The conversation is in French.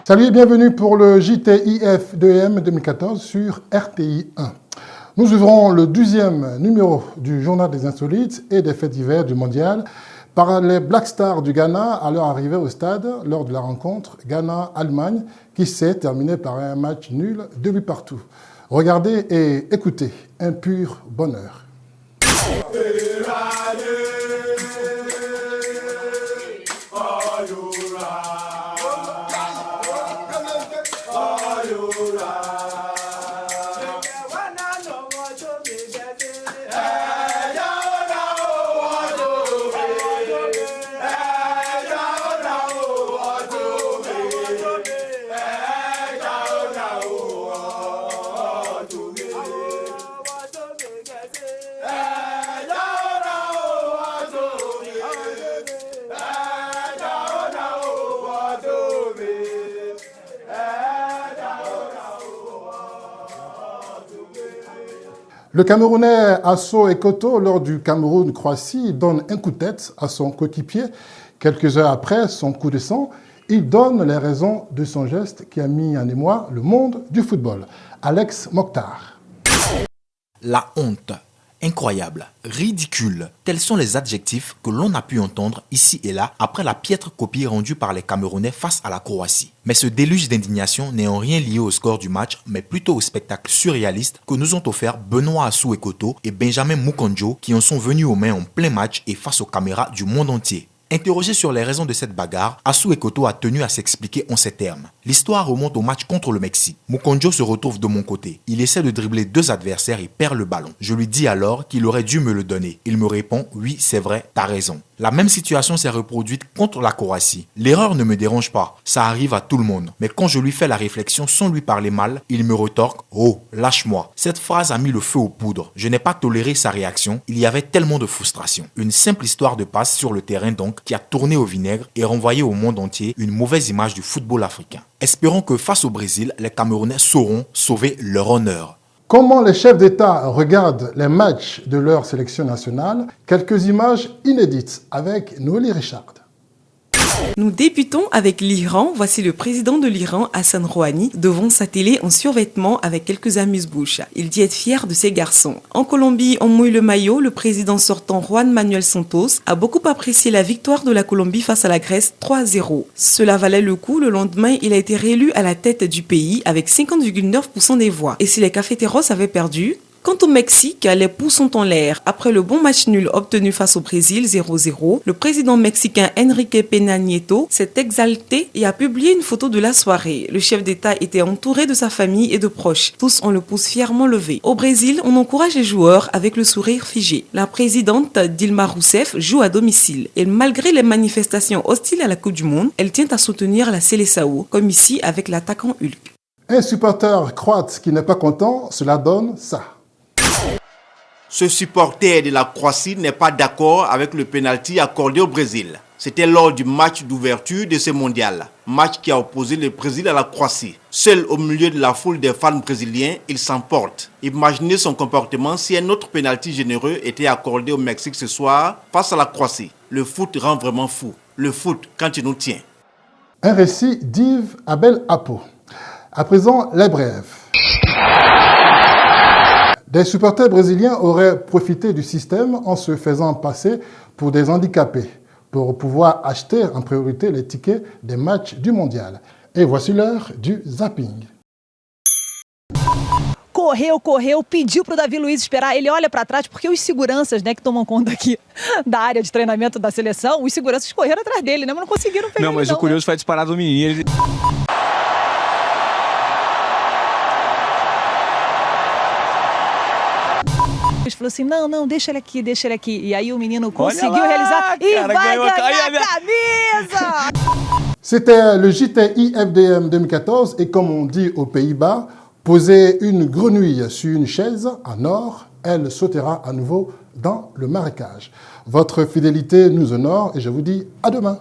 Salut et bienvenue pour le JTIF2M 2014 sur RTI 1. Nous ouvrons le 12e numéro du Journal des Insolites et des Faits divers du Mondial par les Black Stars du Ghana à leur arrivée au stade lors de la rencontre Ghana-Allemagne qui s'est terminée par un match nul, 2 buts partout. Regardez et écoutez, un pur bonheur. Le Camerounais Assou Ekoto, lors du Cameroun-Croatie, donne un coup de tête à son coéquipier. Quelques heures après son coup de sang, il donne les raisons de son geste qui a mis en émoi le monde du football. Alex Mokhtar. La honte. Incroyable, ridicule, tels sont les adjectifs que l'on a pu entendre ici et là après la piètre copie rendue par les Camerounais face à la Croatie. Mais ce déluge d'indignation n'est en rien lié au score du match, mais plutôt au spectacle surréaliste que nous ont offert Benoît Assou Ekoto et Benjamin Mukondjo qui en sont venus aux mains en plein match et face aux caméras du monde entier. Interrogé sur les raisons de cette bagarre, Assou Ekoto a tenu à s'expliquer en ces termes. L'histoire remonte au match contre le Mexique. Mukondjo se retrouve de mon côté. Il essaie de dribbler deux adversaires et perd le ballon. Je lui dis alors qu'il aurait dû me le donner. Il me répond « Oui, c'est vrai, t'as raison ». La même situation s'est reproduite contre la Croatie. L'erreur ne me dérange pas, ça arrive à tout le monde. Mais quand je lui fais la réflexion sans lui parler mal, il me retorque « Oh, lâche-moi ». Cette phrase a mis le feu aux poudres. Je n'ai pas toléré sa réaction, il y avait tellement de frustration. Une simple histoire de passe sur le terrain donc qui a tourné au vinaigre et renvoyé au monde entier une mauvaise image du football africain. Espérons que face au Brésil, les Camerounais sauront sauver leur honneur. Comment les chefs d'État regardent les matchs de leur sélection nationale? Quelques images inédites avec Noélie Richard. Nous débutons avec l'Iran. Voici le président de l'Iran, Hassan Rouhani, devant sa télé en survêtement avec quelques amuse-bouches. Il dit être fier de ses garçons. En Colombie, on mouille le maillot. Le président sortant Juan Manuel Santos a beaucoup apprécié la victoire de la Colombie face à la Grèce 3-0. Cela valait le coup. Le lendemain, il a été réélu à la tête du pays avec 50,9% des voix. Et si les cafeteros avaient perdu? Quant au Mexique, les pouces sont en l'air. Après le bon match nul obtenu face au Brésil 0-0, le président mexicain Enrique Peña Nieto s'est exalté et a publié une photo de la soirée. Le chef d'État était entouré de sa famille et de proches. Tous ont le pouce fièrement levé. Au Brésil, on encourage les joueurs avec le sourire figé. La présidente Dilma Rousseff joue à domicile. Et malgré les manifestations hostiles à la Coupe du Monde, elle tient à soutenir la Seleção, comme ici avec l'attaquant Hulk. Un supporter croate qui n'est pas content, cela donne ça. Ce supporter de la Croatie n'est pas d'accord avec le pénalty accordé au Brésil. C'était lors du match d'ouverture de ce mondial, match qui a opposé le Brésil à la Croatie. Seul au milieu de la foule des fans brésiliens, il s'emporte. Imaginez son comportement si un autre pénalty généreux était accordé au Mexique ce soir face à la Croatie. Le foot rend vraiment fou. Le foot quand il nous tient. Un récit d'Yves Abel Apo. À présent, les brèves. Des supporters brésiliens auraient profité du système en se faisant passer pour des handicapés pour pouvoir acheter en priorité les tickets des matchs du mondial. Et voici l'heure du zapping. Correu, pediu pro Davi Luiz esperar. Ele olha para trás porque os seguranças, né, que tomam conta aqui da área de treinamento da seleção, os seguranças correram atrás dele, né, mas não conseguiram pegar. Não, mas o curioso foi a disparada do menino. Ele falou assim, não, deixa ele aqui. E aí o menino conseguiu realizar e cara, vai ganhou ganhar a camisa! C'était le JTIFDM 2014 et comme on dit aux Pays-Bas, posez une grenouille sur une chaise en or, elle sautera à nouveau dans le marécage. Votre fidélité nous honore et je vous dis à demain.